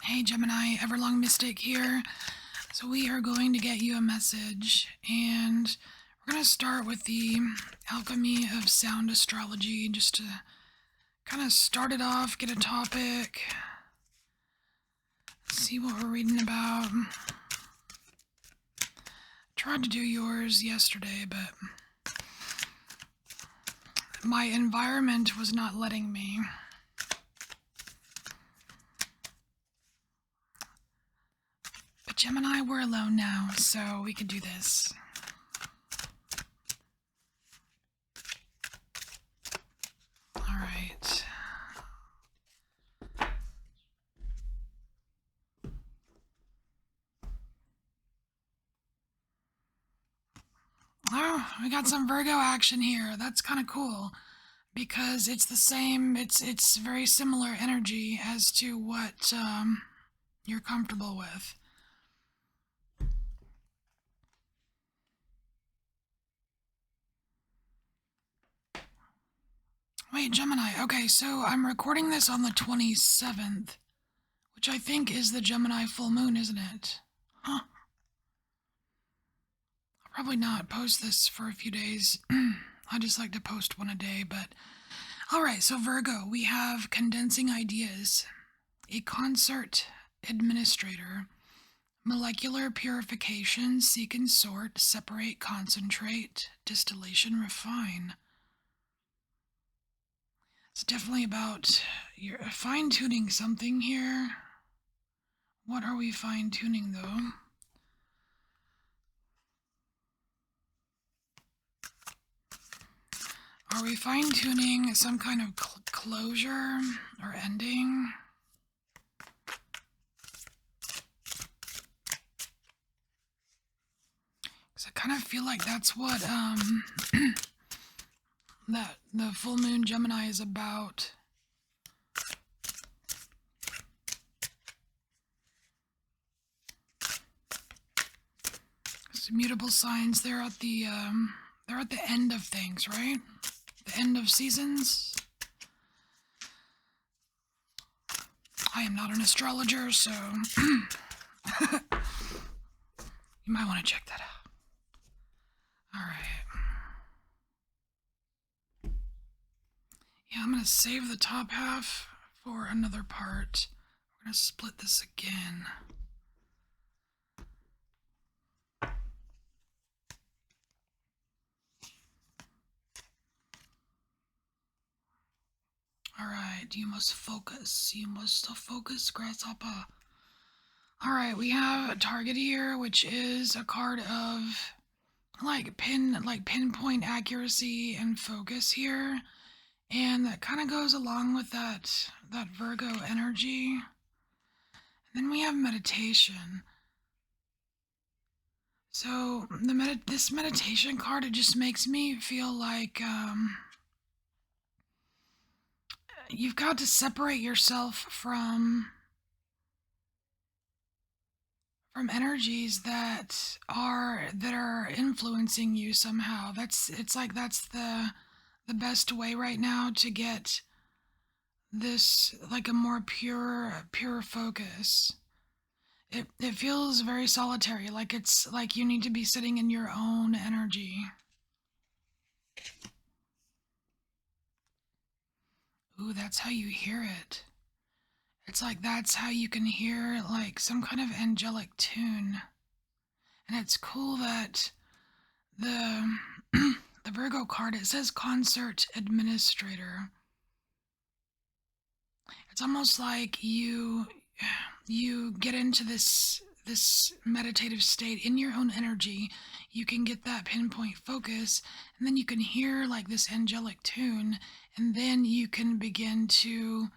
Hey Gemini, EverlongMystic here. So we are going to get you a message, and we're going to start with the alchemy of sound astrology, just to kind of start it off, get a topic, see what we're reading about. Tried to do yours yesterday, but my environment was not letting me. But Gemini, we're alone now, so we can do this. Alright. Oh, we got some Virgo action here. That's kind of cool. Because it's the same, it's very similar energy as to what you're comfortable with. Wait, Gemini. Okay, so I'm recording this on the 27th, which I think is the Gemini full moon, isn't it? Huh. I'll probably not post this for a few days. I just like to post one a day, but... Alright, so Virgo, we have condensing ideas, a concert administrator, molecular purification, seek and sort, separate, concentrate, distillation, refine. It's definitely about you're fine-tuning something here. What are we fine-tuning, though? Are we fine-tuning some kind of closure or ending? Because I kind of feel like that's what that the full moon Gemini is about. So mutable signs, they're at the end of things, right? The end of seasons. I am not an astrologer, so you might want to check that out. Alright. Yeah, I'm going to save the top half for another part. We're going to split this again. Alright, you must focus. You must focus, grasshopper. Alright, we have a target here, which is a card of pinpoint accuracy and focus here. And that kind of goes along with that Virgo energy. And then we have meditation. So this meditation card, it just makes me feel like you've got to separate yourself from energies that are influencing you somehow. That's the best way right now to get this like a more pure focus. It feels very solitary, like it's like you need to be sitting in your own energy. Ooh, that's how you hear it. It's like that's how you can hear like some kind of angelic tune. And it's cool that the the Virgo card, it says concert administrator. It's almost like you get into this meditative state in your own energy. You can get that pinpoint focus, and then you can hear like this angelic tune, and then you can begin to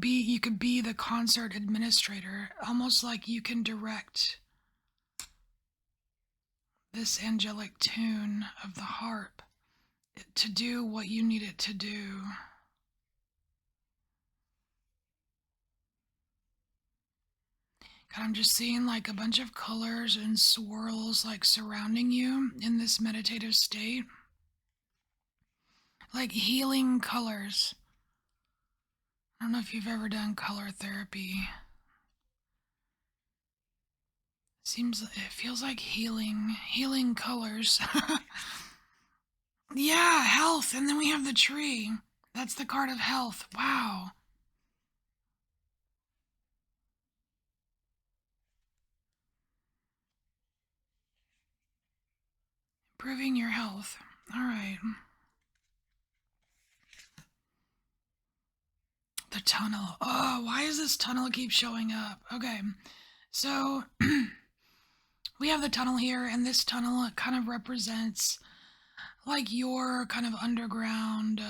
you could be the concert administrator, almost like you can direct this angelic tune of the harp to do what you need it to do. God, I'm just seeing like a bunch of colors and swirls like surrounding you in this meditative state. Like healing colors. I don't know if you've ever done color therapy. It feels like healing colors. Yeah, health, and then we have the tree. That's the card of health. Wow. Improving your health. All right. The tunnel. Oh, why does this tunnel keep showing up? Okay. So we have the tunnel here, and this tunnel kind of represents like your kind of underground.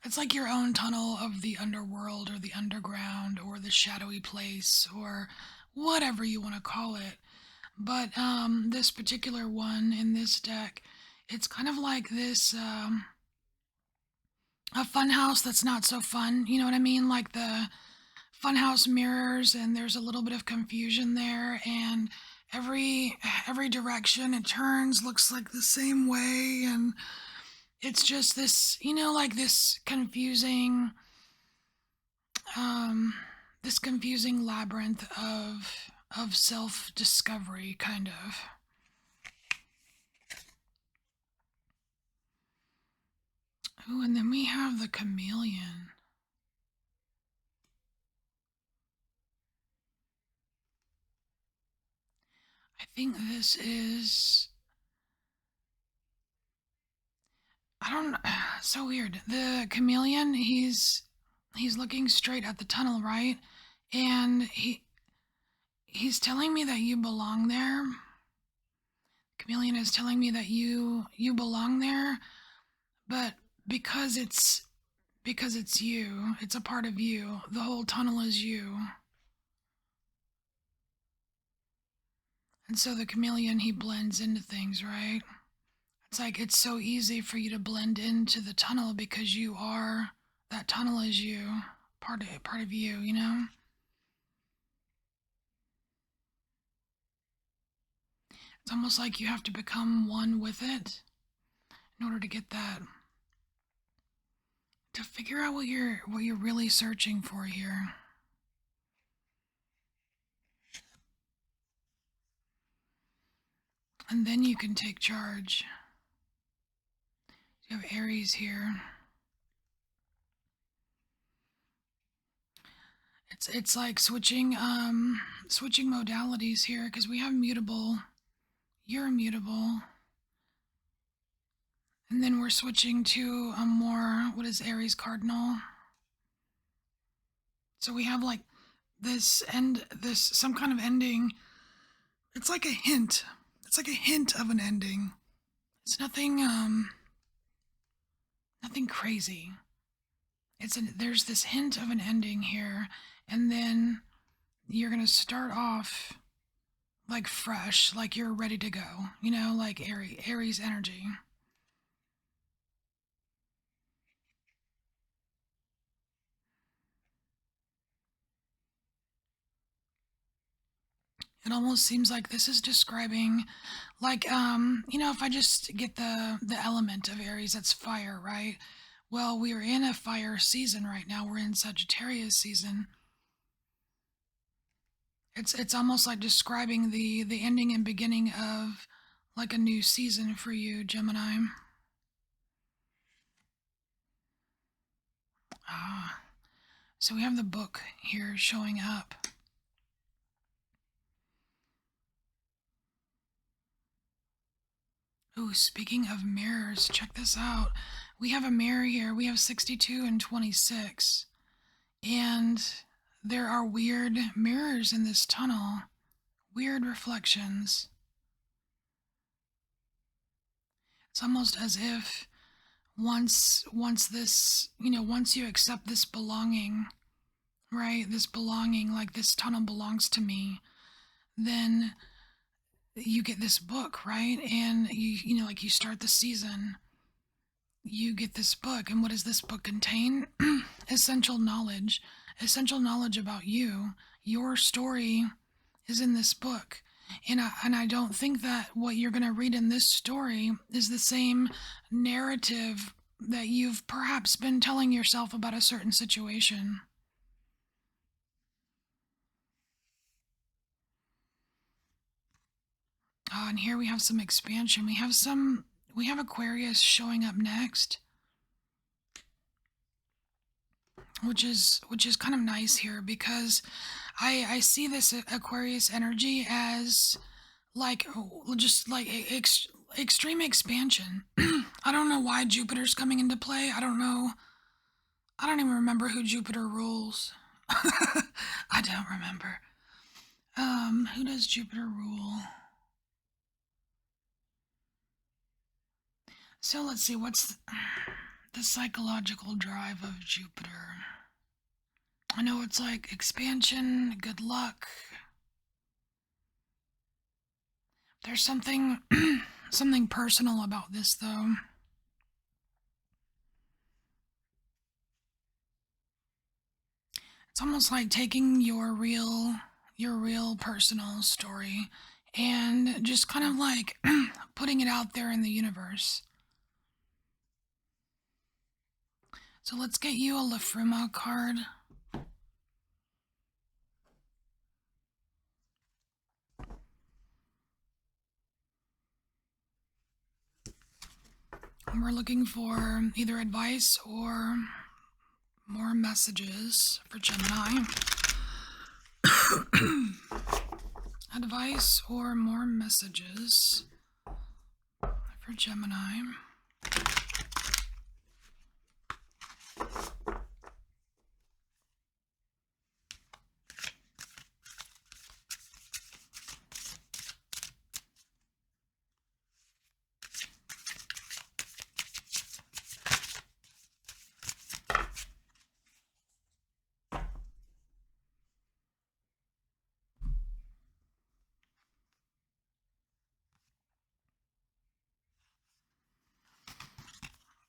It's like your own tunnel of the underworld or the underground or the shadowy place or whatever you want to call it. But this particular one in this deck, it's kind of like this a fun house that's not so fun. You know what I mean? Like the funhouse mirrors, and there's a little bit of confusion there, and every direction it turns looks like the same way, and it's just this, like um this confusing labyrinth of self-discovery, kind of. Oh, and then we have the chameleon. I think this is, I don't know. So weird. The chameleon, he's looking straight at the tunnel, right? And he's telling me that you belong there. Chameleon is telling me that you belong there, but because it's you, it's a part of you. The whole tunnel is you. And so the chameleon, he blends into things, right? It's like it's so easy for you to blend into the tunnel because that tunnel is you, part of you, you know? It's almost like you have to become one with it in order to get that, to figure out what you're really searching for here. And then you can take charge. You have Aries here. It's like switching modalities here, because we have mutable, you're immutable, and then we're switching to a more, what is Aries cardinal? So we have like this some kind of ending. It's like a hint. It's like a hint of an ending. It's nothing crazy. There's this hint of an ending here, and then you're gonna start off like fresh, like you're ready to go. Like Aries energy. It almost seems like this is describing, like, if I just get the element of Aries, that's fire, right? Well, we're in a fire season right now. We're in Sagittarius season. It's almost like describing the ending and beginning of like a new season for you, Gemini. Ah, so we have the book here showing up. Ooh, speaking of mirrors, check this out. We have a mirror here. We have 62 and 26. And there are weird mirrors in this tunnel. Weird reflections. It's almost as if once this, once you accept this belonging, right? This belonging, like this tunnel belongs to me, then you get this book, right? And like you start the season, you get this book, and what does this book contain? Essential knowledge about you. Your story is in this book, and I don't think that what you're going to read in this story is the same narrative that you've perhaps been telling yourself about a certain situation. And here we have some expansion. We have Aquarius showing up next, which is kind of nice here because I see this Aquarius energy as like just like extreme expansion. I don't know why Jupiter's coming into play. I don't know. I don't even remember who Jupiter rules. I don't remember. Who does Jupiter rule? So let's see, what's the psychological drive of Jupiter? I know it's like expansion, good luck. There's something something personal about this though. It's almost like taking your real personal story and just kind of like putting it out there in the universe. So let's get you a Lafruma card. We're looking for either advice or more messages for Gemini. Advice or more messages for Gemini.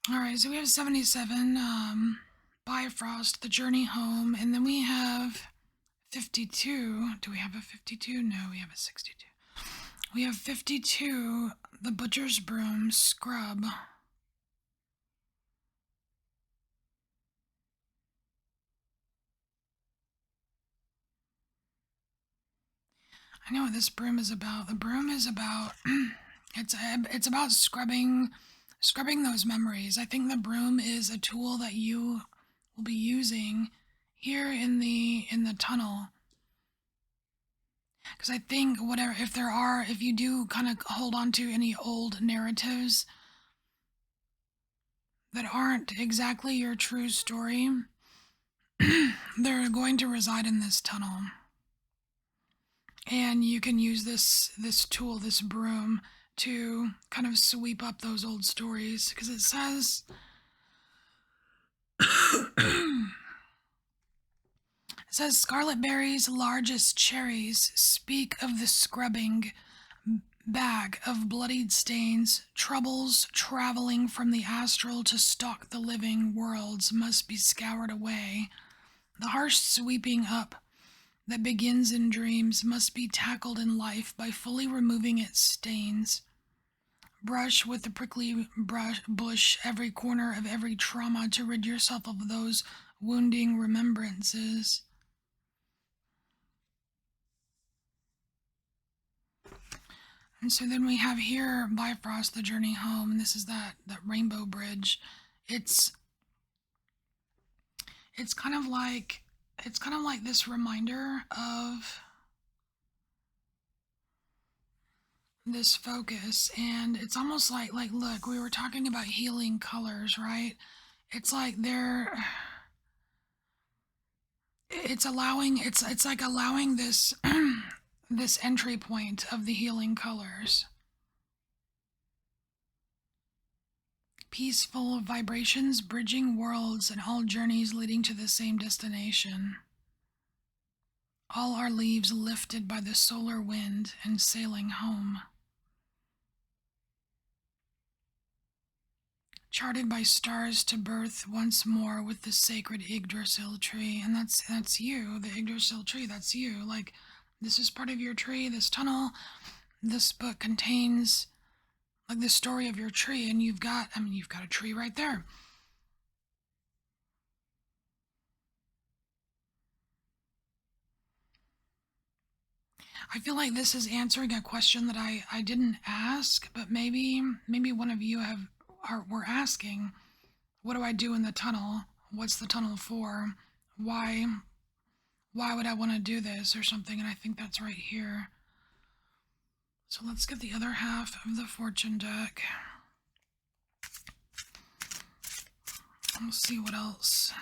Alright, so we have 77, Bifrost, The Journey Home, and then we have 52. Do we have a 52? No, we have a 62. We have 52, The Butcher's Broom, Scrub. I know what this broom is about. The broom is about it's about scrubbing those memories. I think the broom is a tool that you will be using here in the tunnel. Because I think whatever, if you do kind of hold on to any old narratives that aren't exactly your true story, they're going to reside in this tunnel. And you can use this tool, this broom, to kind of sweep up those old stories. Because it says it says scarlet berries, largest cherries, speak of the scrubbing bag of bloodied stains. Troubles traveling from the astral to stalk the living worlds must be scoured away. The harsh sweeping up that begins in dreams must be tackled in life by fully removing its stains. Brush with the prickly bush every corner of every trauma to rid yourself of those wounding remembrances. And so then we have here Bifrost, The Journey Home, and this is that rainbow bridge. It's kind of like this reminder of this focus, and it's almost like look, we were talking about healing colors, right? It's like it's like allowing this this entry point of the healing colors. Peaceful vibrations bridging worlds and all journeys leading to the same destination. All our leaves lifted by the solar wind and sailing home. Charted by stars to birth once more with the sacred Yggdrasil tree. And that's you, the Yggdrasil tree, that's you. Like, this is part of your tree, this tunnel. This book contains like the story of your tree, and you've got a tree right there. I feel like this is answering a question that I didn't ask, but maybe one of you have are were asking, what do I do in the tunnel? What's the tunnel for? Why why would I want to do this or something? And I think that's right here. So let's get the other half of the fortune deck. We'll see what else.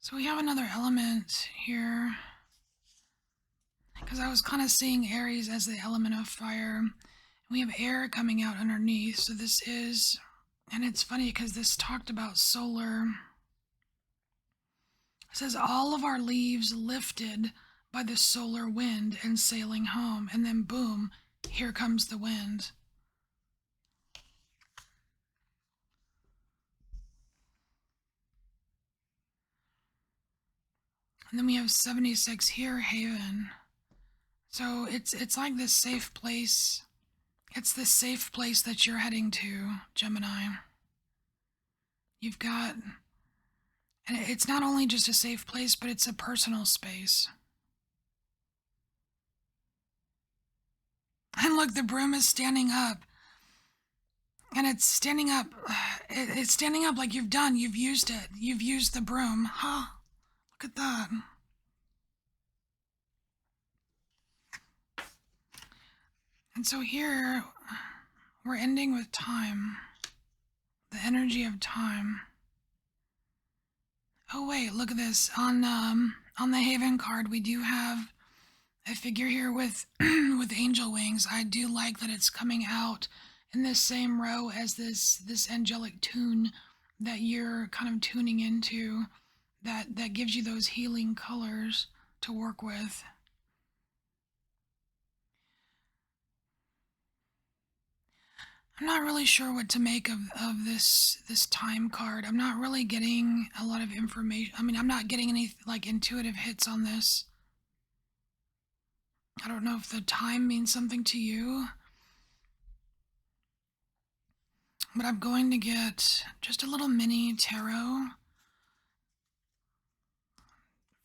So we have another element here, because I was kind of seeing Aries as the element of fire. We have air coming out underneath, so this is, and it's funny because this talked about solar. It says all of our leaves lifted by the solar wind and sailing home, and then boom, here comes the wind. And then we have 76 here, Haven. So it's like this safe place. It's this safe place that you're heading to, Gemini. You've got, and it's not only just a safe place, but it's a personal space. And look, the broom is standing up. And it's standing up. It's standing up like you've done. You've used it. You've used the broom. Huh? Look at that. And so here, we're ending with time. The energy of time. Oh wait, look at this. On the Haven card, we do have a figure here with with angel wings. I do like that it's coming out in this same row as this angelic tune that you're kind of tuning into, that gives you those healing colors to work with. I'm not really sure what to make of this time card. I'm not really getting a lot of information. I mean, I'm not getting any like intuitive hits on this. I don't know if the time means something to you, but I'm going to get just a little mini tarot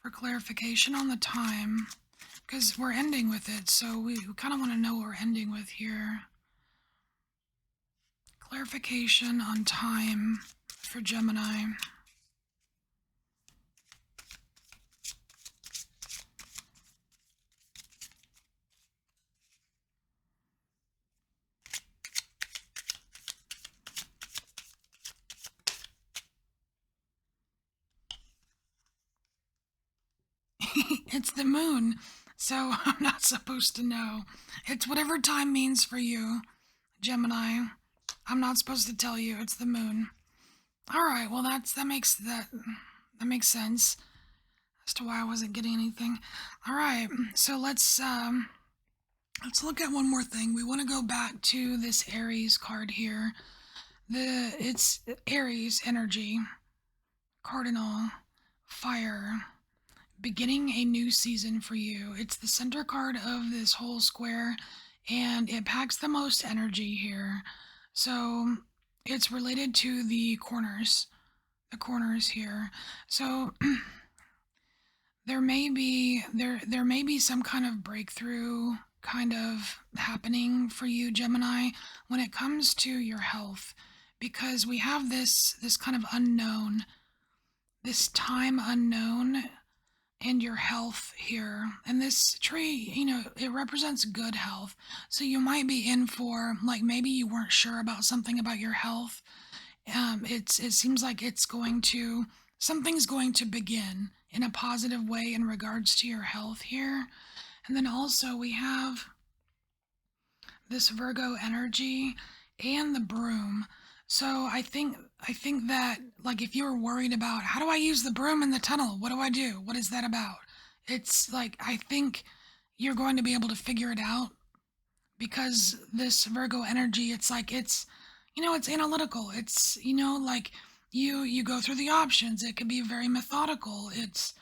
for clarification on the time, because we're ending with it, so we kind of want to know what we're ending with here. Clarification on time for Gemini. It's the moon, so I'm not supposed to know. It's whatever time means for you, Gemini. I'm not supposed to tell you. It's the moon. All right. Well, that makes sense as to why I wasn't getting anything. All right. So let's look at one more thing. We want to go back to this Aries card here. It's Aries energy, cardinal, fire, beginning a new season for you. It's the center card of this whole square, and it packs the most energy here. So it's related to the corners here. So there may be some kind of breakthrough kind of happening for you, Gemini, when it comes to your health, because we have this kind of unknown, this time unknown, and your health here. And this tree, it represents good health. So you might be in for, like, maybe you weren't sure about something about your health. It seems like something's going to begin in a positive way in regards to your health here. And then also we have this Virgo energy and the broom. So I think that, like, if you were worried about how do I use the broom in the tunnel, what do I do? What is that about? It's like, I think you're going to be able to figure it out, because this Virgo energy, it's like it's analytical. It's like you go through the options. It can be very methodical. It's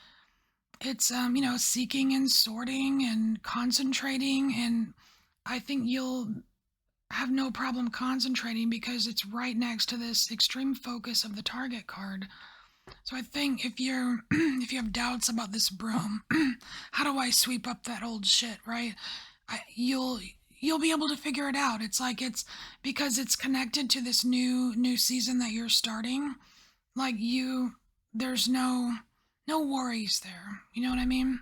seeking and sorting and concentrating, and I think have no problem concentrating because it's right next to this extreme focus of the target card. So I think if you're if you have doubts about this broom, how do I sweep up that old shit, right? You'll be able to figure it out. It's like it's because it's connected to this new season that you're starting. Like there's no worries there. You know what I mean?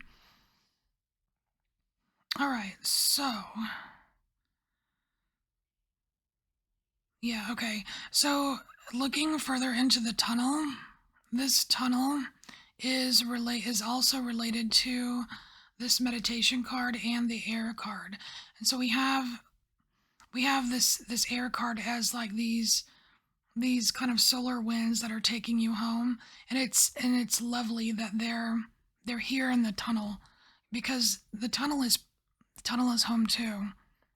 All right. So, yeah, okay. So, looking further into the tunnel, this tunnel is also related to this meditation card and the air card. And so we have this air card as like these kind of solar winds that are taking you home, and it's lovely that they're here in the tunnel because the tunnel is home too.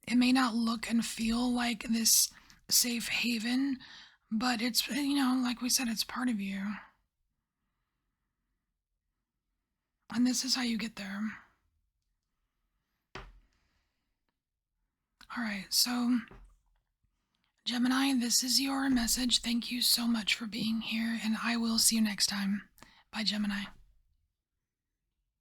It may not look and feel like this safe haven, but it's, like we said, it's part of you. And this is how you get there. All right, so Gemini, this is your message. Thank you so much for being here, and I will see you next time. Bye, Gemini.